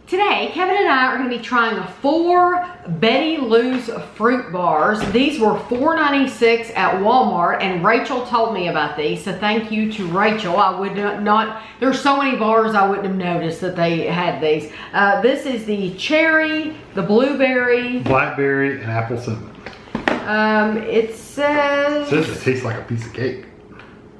Today, Kevin and I are going to be trying 4 Betty Lou's fruit bars. These were $4.96 at Walmart, and Rachel told me about these, so thank you to Rachel. I would not there's so many bars I wouldn't have noticed that they had these. This is the cherry, the blueberry, Blackberry and Apple Cinnamon. It says It tastes like a piece of cake.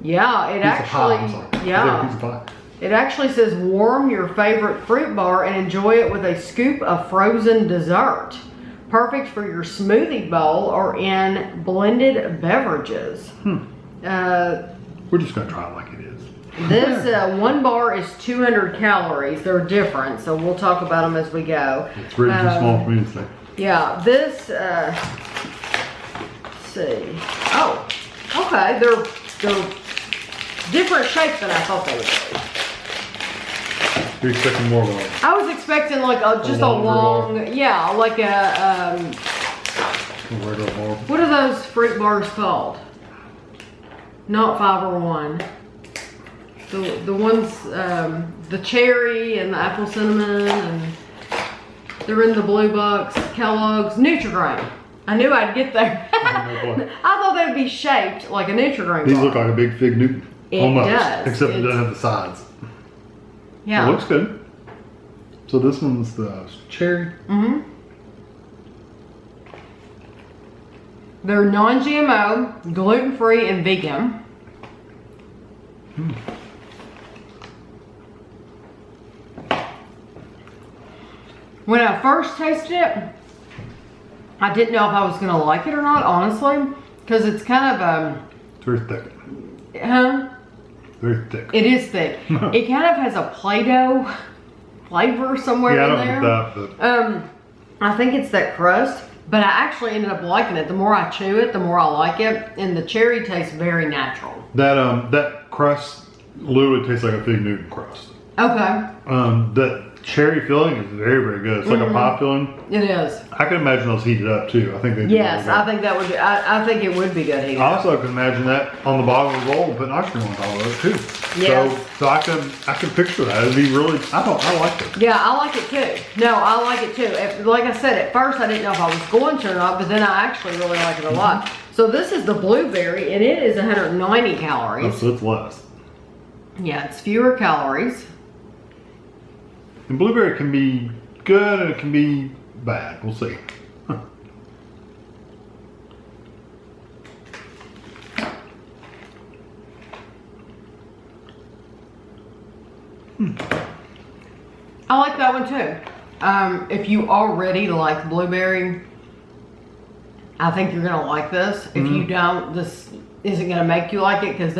Yeah, it actually, yeah. Piece of pie. It actually says warm your favorite fruit bar and enjoy it with a scoop of frozen dessert. Perfect for your smoothie bowl or in blended beverages. We're just gonna try it like it is. This one bar is 200 calories. They're different, so we'll talk about them as we go. It's really too small for me to say. Yeah, this, let's see. Oh, okay, they're different shape than I thought they would be. You're expecting more of a... I was expecting like just a long, yeah, like a regular bar. What are those fruit bars called? Not 501. The ones, the cherry and the apple cinnamon, and they're in the blue box. Kellogg's Nutri-Grain. I knew I'd get there. I thought they'd be shaped like a Nutri-Grain. These look like a big Fig Newton. It almost, does. Except it doesn't have the sides. Yeah. It looks good. So this one's the cherry. Mm-hmm. They're non-GMO, gluten-free, and vegan. When I first tasted it, I didn't know if I was going to like it or not, honestly, because it's kind of It's very thick. Very thick. It is thick. It kind of has a Play-Doh flavor somewhere in there. Yeah, I don't get that, but... I think it's that crust, but I actually ended up liking it. The more I chew it, the more I like it, and the cherry tastes very natural. That crust literally tastes like a Fig Newton crust. Okay. That cherry filling is very, very good. It's like a pie filling. It is. I can imagine those heated up too. I think they do. Yes, I think that would be, I think it would be good heated. I also can imagine that on the bottom of the roll, putting ice cream on top of it too. Yes. So I can picture that. It'd be really, I like it. Yeah, I like it too. No, I like it too. Like I said, at first I didn't know if I was going to or not, but then I actually really like it a lot. So this is the blueberry, and it is 190 calories. So it's less. Yeah, it's fewer calories. And blueberry can be good and it can be bad. We'll see. I like that one too. If you already like blueberry, I think you're gonna like this. If you don't, this isn't gonna make you like it because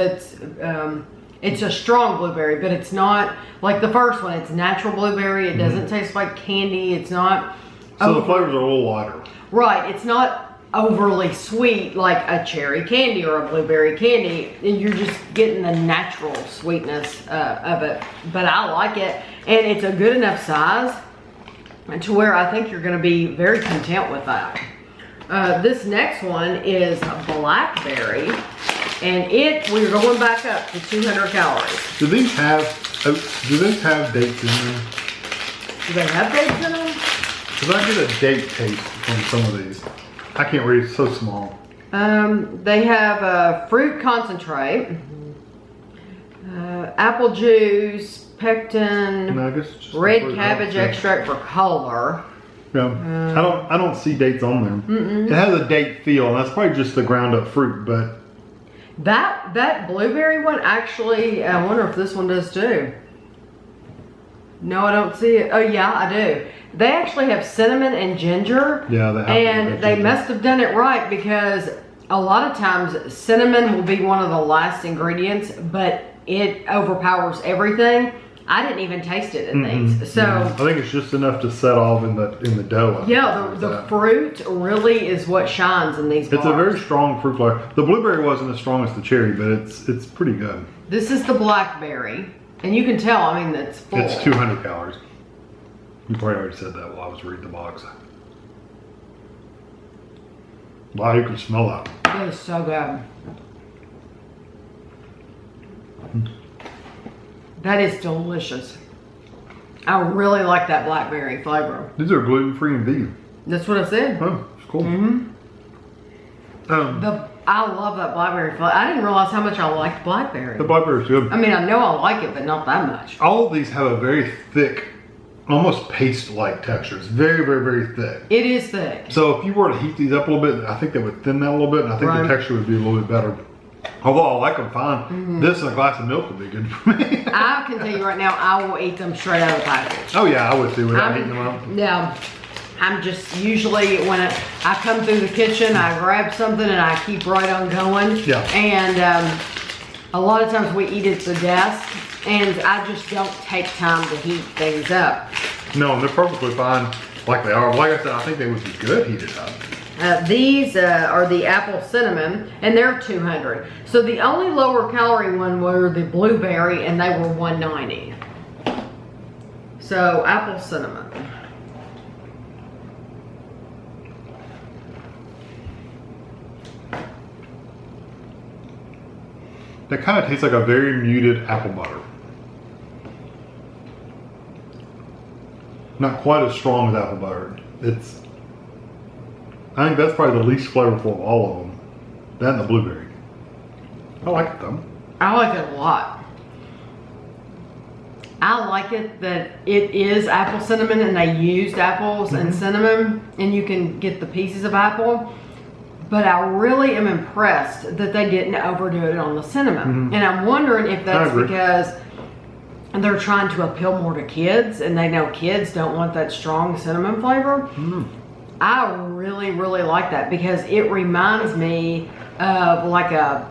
it's a strong blueberry, but it's not like the first one. It's natural blueberry. It doesn't taste like candy. It's not. So the flavors are a little lighter. Right. It's not overly sweet like a cherry candy or a blueberry candy. You're just getting the natural sweetness of it. But I like it, and it's a good enough size to where I think you're going to be very content with that. This next one is Blackberry. And we're going back up to 200 calories. Do these have dates in them? Do they have dates in them? Because I get a date taste from some of these. I can't read, it's so small. They have fruit concentrate, apple juice, pectin, red cabbage extract for color. Yeah, I don't see dates on there. It has a date feel, and that's probably just the ground up fruit, but that blueberry one actually, I wonder if this one does too. No, I don't see it. Oh yeah, I do. They actually have cinnamon and ginger. Yeah, they have. And they must have done it right because a lot of times cinnamon will be one of the last ingredients, but it overpowers everything. I didn't even taste it in these. So I think it's just enough to set off in the dough. Yeah, the fruit really is what shines in these bars. It's a very strong fruit flavor. The blueberry wasn't as strong as the cherry, but it's pretty good. This is the blackberry, and you can tell, I mean, it's full. It's 200 calories. You probably already said that while I was reading the box. Wow, you can smell that. It is so good. That is delicious. I really like that blackberry flavor. These are gluten-free and vegan. That's what I said. Oh, it's cool. I love that blackberry flavor. I didn't realize how much I liked blackberry. The blackberry's good. I mean, I know I like it, but not that much. All of these have a very thick, almost paste-like texture. It's very, very, very thick. It is thick. So if you were to heat these up a little bit, I think that would thin that a little bit, and I think Right. the texture would be a little bit better. Although I like them fine, this and a glass of milk would be good for me. I can tell you right now, I will eat them straight out of the package. Oh yeah, I would too, without heating them up. Yeah. I'm just usually, when I come through the kitchen, I grab something and I keep right on going. Yeah. And a lot of times we eat at the desk, and I just don't take time to heat things up. No, they're perfectly fine like they are. Like I said, I think they would be good heated up. These are the apple cinnamon, and they're 200. So the only lower calorie one were the blueberry, and they were 190. So apple cinnamon. That kind of tastes like a very muted apple butter. Not quite as strong as apple butter. I think that's probably the least flavorful of all of them. That and the blueberry. I like it though. I like it a lot. I like it that it is apple cinnamon, and they used apples and cinnamon, and you can get the pieces of apple. But I really am impressed that they didn't overdo it on the cinnamon. And I'm wondering if that's because they're trying to appeal more to kids, and they know kids don't want that strong cinnamon flavor. I really, really like that because it reminds me of like a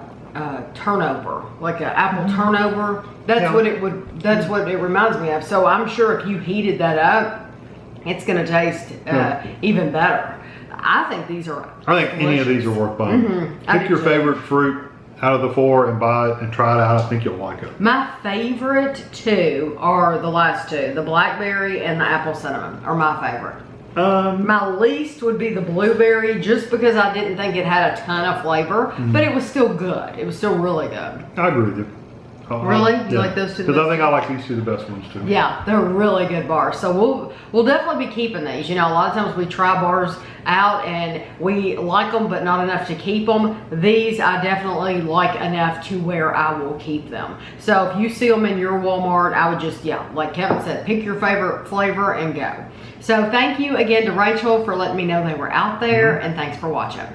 turnover, like an apple turnover. That's what it would. That's what it reminds me of. So I'm sure if you heated that up, it's going to taste even better. I think these are. I think any of these are worth buying. Pick your favorite fruit out of the four and buy it and try it out. I think you'll like it. My favorite two are the last two. The blackberry and the apple cinnamon are my favorite. My least would be the blueberry, just because I didn't think it had a ton of flavor, but it was still good. It was still really good. I agree with you. Really? You like those two? Because I think I like these two the best ones too. Yeah, they're really good bars. So we'll definitely be keeping these. You know, a lot of times we try bars out and we like them, but not enough to keep them. These I definitely like enough to where I will keep them. So if you see them in your Walmart, I would just, like Kevin said, pick your favorite flavor and go. So thank you again to Rachel for letting me know they were out there, and thanks for watching.